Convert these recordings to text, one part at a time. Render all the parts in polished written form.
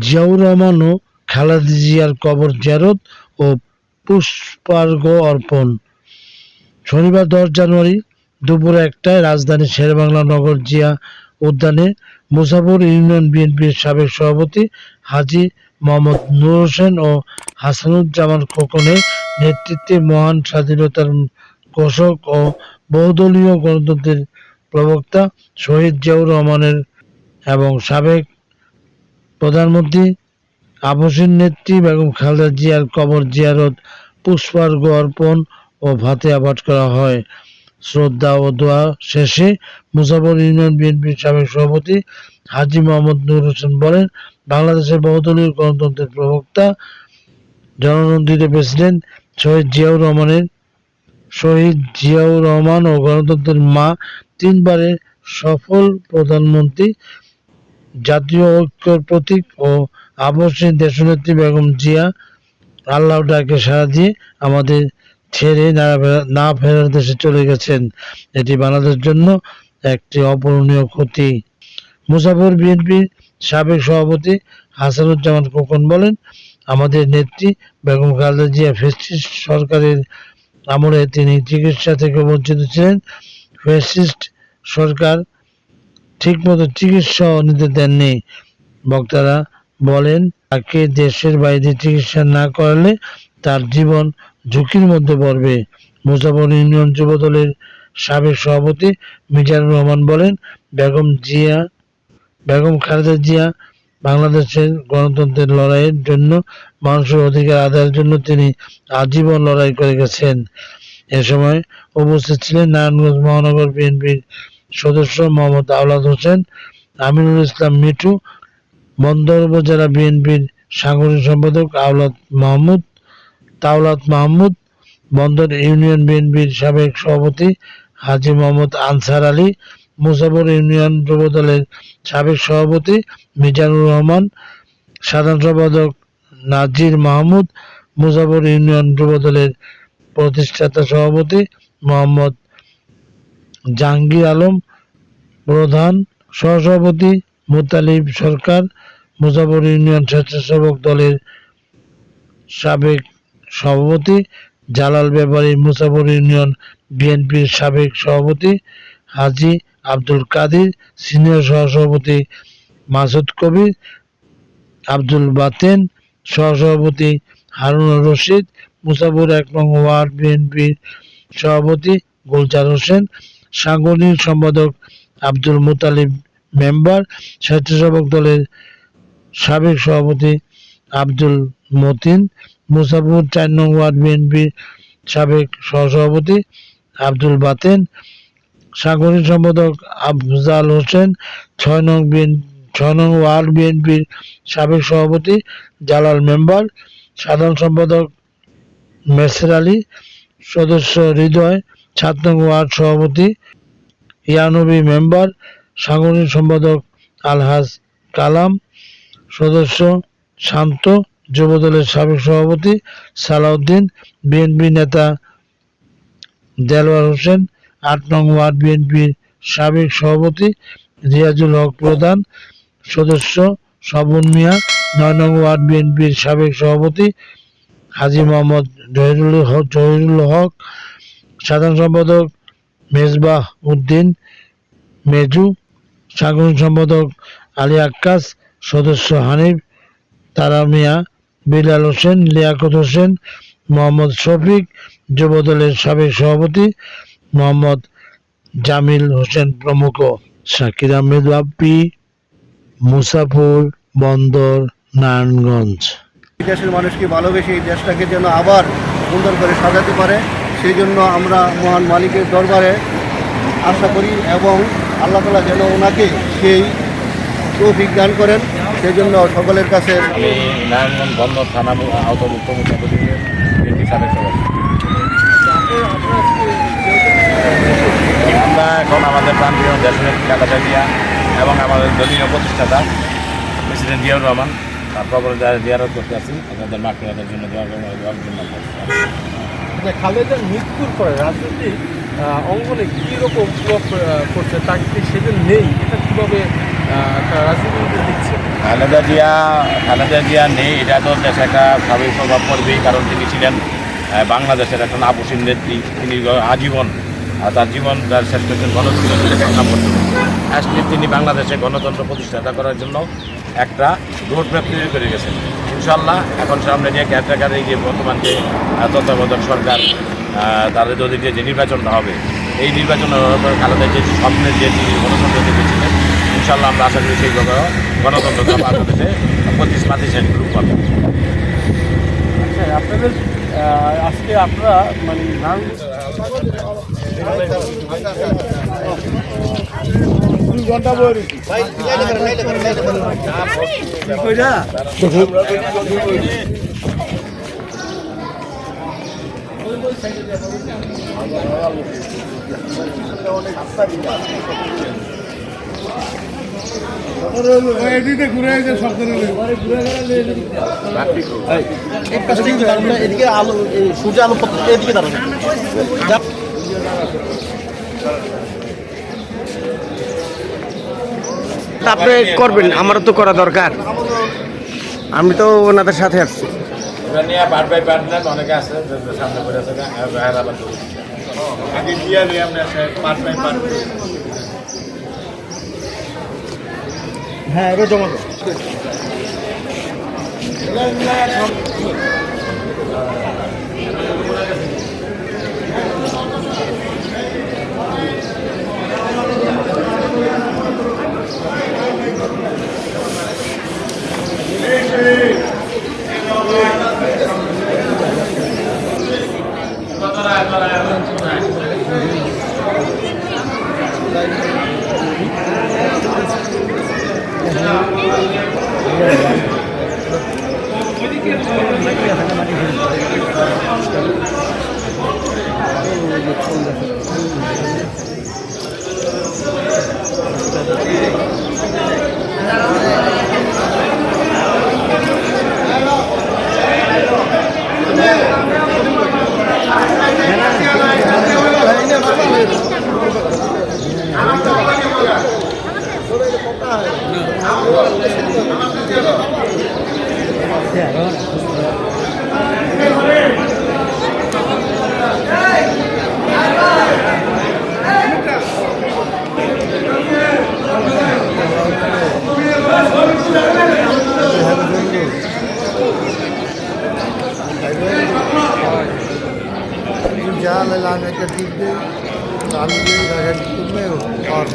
জিয়াউর রহমান ও খালেদা জিয়ার কবর জিয়ারত ও পুষ্পার্ঘ অর্পণ। শনিবার 10 জানুয়ারি দুপুর 1টায় রাজধানীর শেরেবাংলা নগর জিয়া উদ্যানে মুসাফর ইউনিয়ন বিএনপির সাবেক সভাপতি হাজী মোহাম্মদ নূর হোসেন ও হাসানুজ্জামান খোকনের নেতৃত্বে মহান স্বাধীনতার ঘোষক ও বহুদলীয় গণতন্ত্রের প্রবক্তা শহীদ জিয়াউর রহমানের এবং সাবেক প্রধানমন্ত্রী আপসীন নেত্রী বেগম খালেদা জিয়ার কবর জিয়ারত, পুষ্পার্ঘ অর্পণ ও ফাতিহা পাঠ করা হয়। শ্রদ্ধা ও দোয়া শেষে মুসাফর ইউনিয়ন বিএনপির সাবেক সভাপতি হাজী মোহাম্মদ নূর হোসেন বলেন, বাংলাদেশের বহুদলীয় গণতন্ত্রের প্রবক্তা জননন্দিত প্রেসিডেন্ট শহীদ জিয়াউর রহমান ও গণতন্ত্রের মা, 3 বারের সফল প্রধানমন্ত্রী, জাতীয় ঐক্যের প্রতীক ও আপসীন দেশনেত্রী বেগম জিয়া আল্লাহর ডাকে সাড়া দিয়ে আমাদের ছেড়ে না ফেরার দেশে চলে গেছেন। এটি বাংলাদেশের জন্য একটি অপূরণীয় ক্ষতি। মুসাফর বিএনপির সাবেক সভাপতি হাসানুজ্জামান খোকন বলেন, আমাদের নেত্রী বেগম খালেদা জিয়া ফ্যাসিস্ট সরকারের আমলে তিনি চিকিৎসা থেকে বঞ্চিত ছিলেন। ফ্যাসিস্ট সরকার ঠিকমতো চিকিৎসা নিতে দেননি। বক্তারা বলেন, তাকে দেশের বাইরে চিকিৎসা না করালে তার জীবন ঝুঁকির মধ্যে পড়বে। মুসাফর ইউনিয়ন যুবদলের সাবেক সভাপতি মিজানুর রহমান বলেন, বেগম খালেদা জিয়া বাংলাদেশের গণতন্ত্রের লড়াইয়ের জন্য, মানুষের অধিকার আদায়ের জন্য তিনি আজীবন লড়াই করে গেছেন। এ সময় উপস্থিত ছিলেন নারায়ণগঞ্জ মহানগর বিএনপির সদস্য মোহাম্মদ আওলাদ হোসেন, আমিনুল ইসলাম মিঠু, বন্দর উপজেলা বিএনপির সাংগঠনিক সম্পাদক তাওলাত মাহমুদ, বন্দর ইউনিয়ন বিএনপির সাবেক সভাপতি হাজী মোহাম্মদ আনসার আলী, মুসাফর ইউনিয়ন যুবদলের সাবেক সভাপতি মিজানুর রহমান, সাধারণ সম্পাদক নাজির মাহমুদ, মুসাফর ইউনিয়ন যুবদলের প্রতিষ্ঠাতা সভাপতি মোহাম্মদ জাহাঙ্গীর আলম, প্রধান সহসভাপতি মুতালিব সরকার, মুসাফর ইউনিয়ন স্বেচ্ছাসেবক দলের সাবেক সভাপতি জালাল ব্যাপারী, মুসাফর ইউনিয়ন বিএনপির সাবেক সভাপতি হাজী আব্দুল কাদির, সিনিয়র সহসভাপতি মাসুদ কবির, আব্দুল বাতেন, সহসভাপতি হারুনুর রশিদ, মুসাফর 1 নং ওয়ার্ড বিএনপির সভাপতি গুলজার হোসেন, সাংগঠনিক সম্পাদক আব্দুল মুতালিব মেম্বার, স্বেচ্ছাসেবক দলের সাবেক সভাপতি আব্দুল মতিন, মুসাফর 4 নং ওয়ার্ড বিএনপির সাবেক সহসভাপতি আব্দুল বাতেন, সাংগঠনিক সম্পাদক আফজাল হোসেন, 6 নং ওয়ার্ড বিএনপির সাবেক সভাপতি জালাল মেম্বার, সাধারণ সম্পাদক মেসের আলী, সদস্য হৃদয়, 7 নং ওয়ার্ড সভাপতি ইয়ানবী মেম্বার, সাংগঠনিক সম্পাদক আলহাজ কালাম, সদস্য শান্ত, যুবদলের সাবেক সভাপতি সালাউদ্দিন, বিএনপি নেতা দেলোয়ার হোসেন, 8 নং ওয়ার্ড বিএনপির সাবেক সভাপতি রিয়াজুল হক প্রধান, সদস্য স্বপন মিয়া, 9 নং ওয়ার্ড বিএনপির সাবেক সভাপতি হাজী মোহাম্মদ জহিরুল হক, সাধারণ সম্পাদক মেজবাহ উদ্দিন মেজু, সাংগঠনিক সম্পাদক আলী আক্কাস, সদস্য হানিফ, তারা মিয়া, বিলাল হোসেন, লিয়াকত হোসেন, মোহাম্মদ শফিক, যুবদলের সাবেক সভাপতি মোহাম্মদ জামিল হোসেন প্রমুখ। শাকির আহমেদ বাপ্পি, মুসাফর, বন্দর, নারায়ণগঞ্জ। দেশের মানুষকে ভালোবেসে এই দেশটাকে যেন আবার সুন্দর করে সাজাতে পারে, সেই জন্য আমরা মহান মালিকের দরবারে আশা করি এবং আল্লাহ তাআলা যেন ওনাকে সেই তৌফিক দান করেন, সেই জন্য সকলের কাছে। আমি নারায়ণগঞ্জ বন্দর থানা আওতাভুক্ত মুসাফর বিএনপি সাবেক সভাপতি। আমরা এখন আমাদের প্রান্তীয় দেশনেত্রী খালেদা জিয়া এবং আমাদের দলীয় প্রতিষ্ঠাতা প্রেসিডেন্ট জিয়াউর রহমান তার কবর জিয়ারত করতে আসি, আমাদের মাগফিরাতের জন্য দোয়া জন্য। খালেদার মৃত্যুর পরে রাজনৈতিক অঙ্গনে কীরকম প্রভাব পড়ছে, তাকে সেদিন নেই, এটা কীভাবে রাজনীতি দিচ্ছে? খালেদা জিয়া নেই, এটা তো দেশে একটা স্বাভাবিক প্রভাব পড়বেই, কারণ তিনি ছিলেন বাংলাদেশের একটা আপসীন নেত্রী। তিনি আজীবন তার জীবন তার শেষ করেছেন গণতন্ত্র সংগ্রাম করতে। অ্যাটলিস্ট তিনি বাংলাদেশে গণতন্ত্র প্রতিষ্ঠাতা করার জন্য একটা রোড ম্যাপ তৈরি করে গেছেন। ইনশাল্লাহ এখন সামনে যে ক্যাটাগারি যে বর্তমান যে তত্ত্বাবধায়ক সরকার, তাদের যদি যে নির্বাচনটা হবে, এই নির্বাচনের খালেদা যে স্বপ্নের যে গণতন্ত্র দেখেছিলেন, ইনশাল্লাহ আমরা আশা করি সেইভাবে গণতন্ত্রটা বাংলাদেশে 25% গ্রুপ পাবে। আচ্ছা, আপনাদের আজকে আপনারা মানে এদিকে আলো, সূর্য আলো এদিকে দাঁড়ানো। আপনি করবেন, আমারও তো করা দরকার, আমি তো ওনাদের সাথে আসছি। ওরা নিয়ে পার্ট বাই পার্ট নেন, অনেকে আছে সামনে পড়ে আছে, আবার আগে দিয়ে নিয়ে আপনি পার্ট বাই পার্ট। হ্যাঁ, এবার জমা लाने के टिक दे डाल दिए राजा में और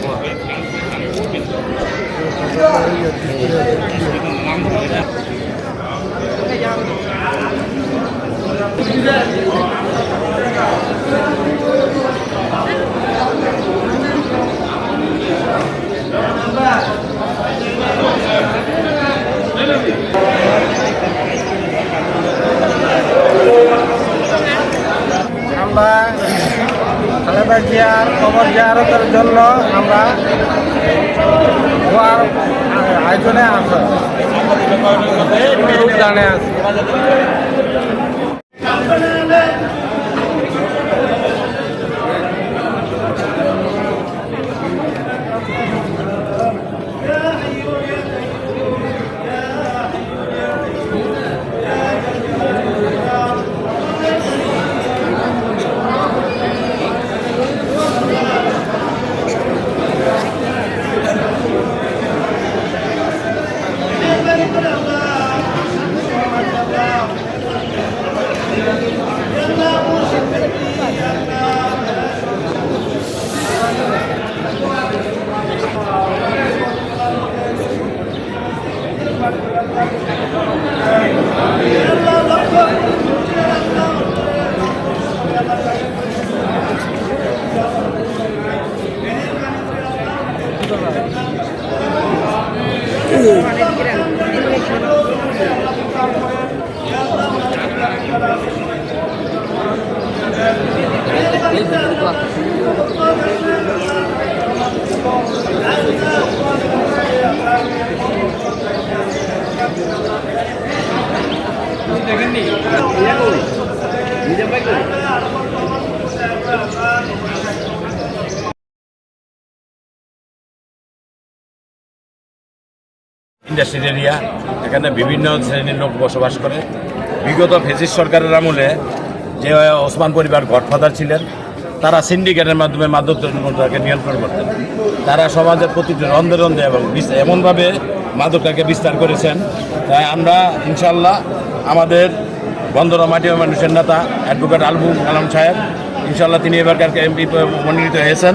আমরা খালেদা জিয়ার কবর জিয়ারতের জন্য আমরা দোয়ার আয়োজনে আছি, উদ্যানে আছি। ইন্ডাস্ট্রিয়াল এরিয়া, এখানে বিভিন্ন শ্রেণীর লোক বসবাস করে। বিগত ফেসিস্ট সরকারের আমলে যে ওসমান পরিবার গডফাদার ছিলেন, তারা সিন্ডিকেটের মাধ্যমে মাদক দ্রব্যটাকে নিয়ন্ত্রণ করতেন। তারা সমাজের প্রতিটি রন্ধে রন্ধে এবং এমনভাবে মাদকটাকে বিস্তার করেছেন, তাই আমরা ইনশাল্লাহ আমাদের বন্দর মাটি মানুষের নেতা অ্যাডভোকেট আলবুল কালাম সাহেব, ইনশাল্লাহ তিনি এবারকার এমপি মনোনীত হয়েছেন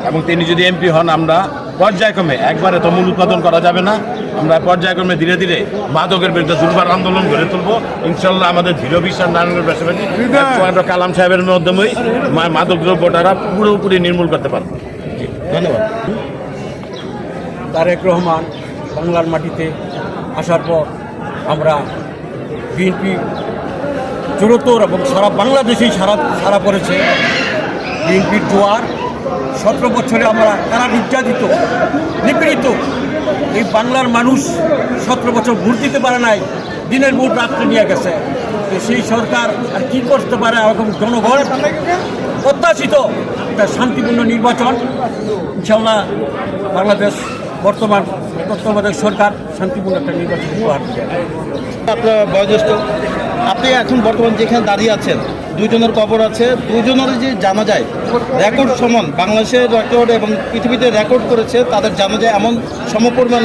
এবং তিনি যদি এমপি হন, আমরা পর্যায়ক্রমে, একবারে তো মূল উৎপাদন করা যাবে না, আমরা পর্যায়ক্রমে ধীরে ধীরে মাদকের বিরুদ্ধে দুর্বার আন্দোলন গড়ে তুলব। ইনশাল্লাহ আমাদের দৃঢ় বিশ্বাস নারায়ণগঞ্জ বাসীবাসী কালাম সাহেবের মাধ্যমেই মাদক দ্রব্যটারা পুরোপুরি নির্মূল করতে পারব। ধন্যবাদ। তারেক রহমান বাংলার মাটিতে আসার পর আমরা বিএনপি জোরতোর এবং সারা বাংলাদেশেই সারা পড়েছে বিএনপির জোয়ার। 17 বছরে আমরা তারা নির্যাতিত, নিপীড়িত এই বাংলার মানুষ 17 বছর ভোট দিতে পারে নাই, দিনের ভোট রাত্রে নিয়ে গেছে। তো সেই সরকার আর কী করতে পারে? এরকম জনগণ প্রত্যাশিত একটা শান্তিপূর্ণ নির্বাচন, ইনশাল্লাহ বাংলাদেশ বর্তমান তত্ত্বাবধায়ক সরকার শান্তিপূর্ণ একটা নির্বাচন উপহার দেবে। আপনার বয়োজ্যেষ্ঠ, আপনি এখন বর্তমান যেখানে দাঁড়িয়ে আছেন, দুইজনের কবর আছে, দুইজনের যে জানা যায় রেকর্ড সমান, বাংলাদেশের রেকর্ড এবং পৃথিবীতে রেকর্ড করেছে, তাদের জানা যায় এমন সমপরিমাণ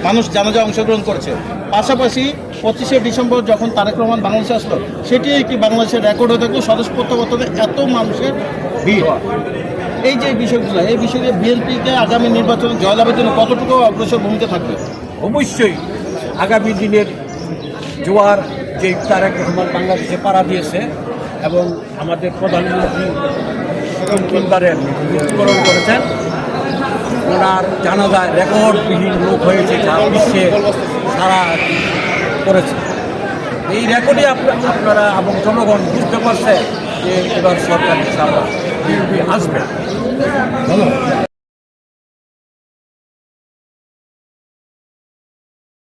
মানুষ জানাজায় অংশগ্রহণ করেছে। পাশাপাশি 25শে ডিসেম্বর যখন তারেক রহমান বাংলাদেশে আসলো, সেটি একটি বাংলাদেশের রেকর্ড হয়ে থাকলো, স্বতঃস্ফূর্তভাবে এত মানুষের ভিড়। এই যে বিষয়গুলো, এই বিষয়ে বিএনপিকে আগামী নির্বাচনে জয়লাভের জন্য কতটুকু অগ্রসর ভূমিকা থাকবে? অবশ্যই আগামী দিনের জোয়ার যে তারেক রহমান বাংলাদেশে পাড়া দিয়েছে এবং আমাদের প্রধানমন্ত্রী 3বারের মৃত্যুবরণ করেছেন, ওনার জানাজায় রেকর্ডবিহীন লোক হয়েছে, সারা বিশ্বে সারা করেছে। এই রেকর্ডে আপনারা এবং জনগণ বুঝতে পারছে যে এবার সরকার ইনশাআল্লাহ আসবে।